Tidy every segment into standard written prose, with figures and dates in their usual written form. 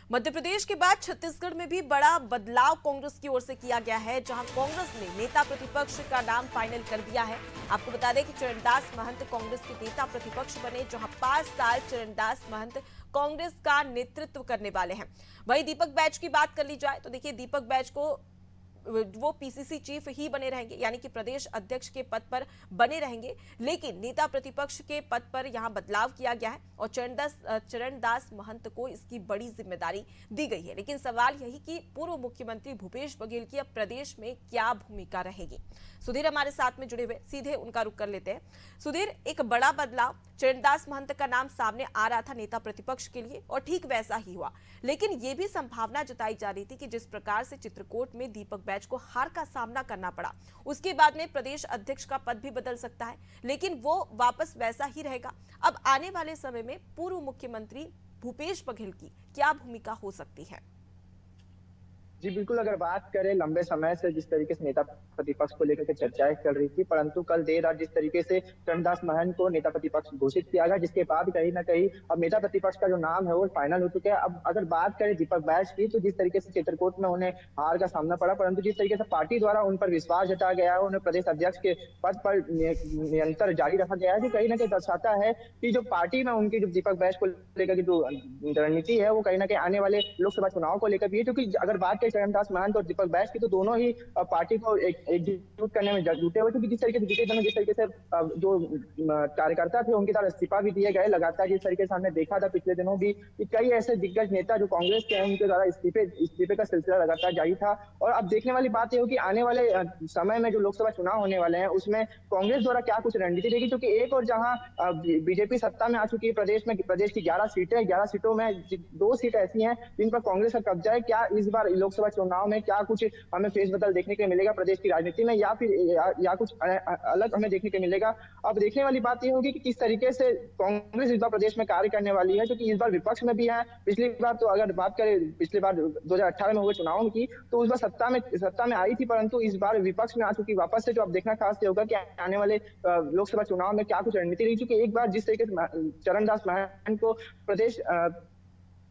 मध्य प्रदेश के बाद छत्तीसगढ़ में भी बड़ा बदलाव कांग्रेस की ओर से किया गया है, जहां कांग्रेस ने नेता प्रतिपक्ष का नाम फाइनल कर दिया है। आपको बता दें कि चरणदास महंत कांग्रेस के नेता प्रतिपक्ष बने, जहां 5 साल चरणदास महंत कांग्रेस का नेतृत्व करने वाले हैं। वहीं दीपक बैज की बात कर ली जाए तो देखिए, दीपक बैज को वो पीसीसी चीफ ही बने रहेंगे, यानी कि प्रदेश अध्यक्ष के पद पर बने रहेंगे, लेकिन नेता प्रतिपक्ष के पद पर यहां बदलाव किया गया है और चरणदास महंत को इसकी बड़ी जिम्मेदारी दी गई है। लेकिन सवाल यही कि पूर्व मुख्यमंत्री भूपेश बघेल की अब प्रदेश में क्या भूमिका रहेगी। सुधीर हमारे साथ में जुड़े हुए, सीधे उनका रुख कर लेते हैं। सुधीर, एक बड़ा बदलाव, चरणदास महंत का नाम सामने आ रहा था नेता प्रतिपक्ष के लिए और ठीक वैसा ही हुआ, लेकिन यह भी संभावना जताई जा रही थी कि जिस प्रकार से चित्रकूट में दीपक बैज को हार का सामना करना पड़ा, उसके बाद में प्रदेश अध्यक्ष का पद भी बदल सकता है, लेकिन वो वापस वैसा ही रहेगा। अब आने वाले समय में पूर्व मुख्यमंत्री भूपेश बघेल की क्या भूमिका हो सकती है? जी बिल्कुल, अगर बात करें लंबे समय से जिस तरीके से नेता प्रतिपक्ष को लेकर के चर्चाएं चल रही थी, परंतु कल देर रात जिस तरीके से चरणदास महंत को नेता प्रतिपक्ष घोषित किया गया, जिसके बाद कहीं ना कहीं अब नेता प्रतिपक्ष का जो नाम है वो फाइनल हो चुका है। अब अगर बात करें दीपक बैज की, तो जिस तरीके से चित्रकूट में उन्हें हार का सामना पड़ा, परंतु जिस तरीके से पार्टी द्वारा उन पर विश्वास जताया गया है, उन्हें प्रदेश अध्यक्ष के पद पर निरंतर जारी रखा गया है, जो कहीं ना कहीं दर्शाता है कि जो पार्टी में उनकी जो दीपक बैज को लेकर की जो रणनीति है वो कहीं ना कहीं आने वाले लोकसभा चुनाव को लेकर भी है। क्योंकि अगर बात करें चरणदास महंत और दीपक बैज की, तो दोनों ही पार्टी को एकजुट करने में जुटे हुए, क्योंकि जिस तरीके से बीते दिनों जिस तरीके से जो कार्यकर्ता थे उनकी तरफ इस्तीफा भी दिए गए लगातार, जिस तरीके से हमने देखा था पिछले दिनों भी कि कई ऐसे दिग्गज नेता जो कांग्रेस के हैं उनके द्वारा इस्तीफे का सिलसिला लगातार जारी था। और अब देखने वाली बात यह हो कि आने वाले समय में जो लोकसभा चुनाव होने वाले हैं उसमें कांग्रेस द्वारा क्या कुछ रणनीति रहेगी, क्योंकि एक और जहां बीजेपी सत्ता में आ चुकी है प्रदेश की 11 सीटें, 11 सीटों में 2 सीट ऐसी हैं जिन पर कांग्रेस का कब्जा है। क्या इस बार लोकसभा चुनाव में क्या कुछ हमें फेस बदल देखने को मिलेगा प्रदेश की राजनीति में, या फिर या कुछ अलग हमें देखने को मिलेगा? अब देखने वाली बात यह होगी कि किस तरीके से कांग्रेस इस बार प्रदेश में कार्य करने वाली है, क्योंकि इस बार विपक्ष में भी है। पिछली बार तो अगर बात करें, पिछली बार 2018 में हुए चुनाव की, तो उस बार सत्ता में आई थी, परंतु इस बार विपक्ष में आ चुकी वापस से। जो अब देखना खास होगा कि आने वाले लोकसभा चुनाव में क्या कुछ रणनीति रही, क्योंकि एक बार जिस तरीके से चरणदास महंत को प्रदेश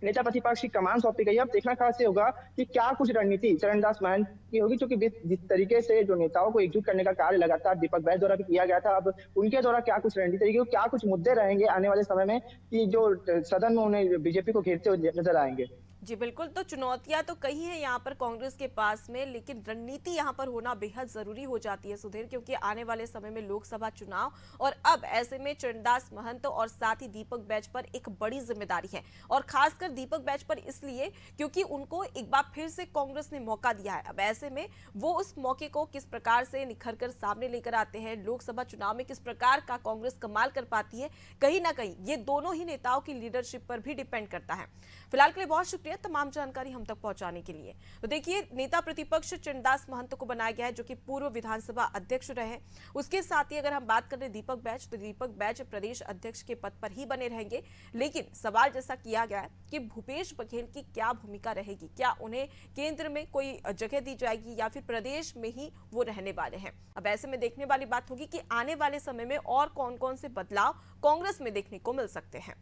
नेता प्रतिपक्ष की कमान सौंपी गई है, अब देखना खास होगा कि क्या कुछ रणनीति चरणदास महंत की होगी, क्योंकि जिस तरीके से जो नेताओं को एकजुट करने का कार्य लगातार दीपक बैज द्वारा भी किया गया था, अब उनके द्वारा क्या कुछ रणनीति रहेगी, क्या कुछ मुद्दे रहेंगे आने वाले समय में कि जो सदन में उन्हें बीजेपी को घेरते हुए नजर आएंगे। जी बिल्कुल, तो चुनौतियां तो कई हैं यहाँ पर कांग्रेस के पास में, लेकिन रणनीति यहाँ पर होना बेहद जरूरी हो जाती है सुधीर, क्योंकि आने वाले समय में लोकसभा चुनाव और अब ऐसे में चरणदास महंत और साथ ही दीपक बैज पर एक बड़ी जिम्मेदारी है। और खासकर दीपक बैज पर इसलिए क्योंकि उनको एक बार फिर से कांग्रेस ने मौका दिया है। अब ऐसे में वो उस मौके को किस प्रकार से निखर कर सामने लेकर आते हैं, लोकसभा चुनाव में किस प्रकार का कांग्रेस कमाल कर पाती है, कहीं ना कहीं ये दोनों ही नेताओं की लीडरशिप पर भी डिपेंड करता है। फिलहाल के लिए बहुत शुक्रिया तमाम जानकारी हम तक पहुंचाने के लिए। तो देखिए, नेता प्रतिपक्ष चरणदास महंत को बनाया गया है, जो कि पूर्व विधानसभा अध्यक्ष रहे। उसके साथ ही अगर हम बात करें दीपक बैज, तो दीपक बैज प्रदेश अध्यक्ष के पद पर ही बने रहेंगे। लेकिन सवाल जैसा किया गया है कि भूपेश बघेल की क्या भूमिका रहेगी, क्या उन्हें केंद्र में कोई जगह दी जाएगी या फिर प्रदेश में ही वो रहने वाले हैं। अब ऐसे में देखने वाली बात होगी कि आने वाले समय में और कौन कौन से बदलाव कांग्रेस में देखने को मिल सकते हैं।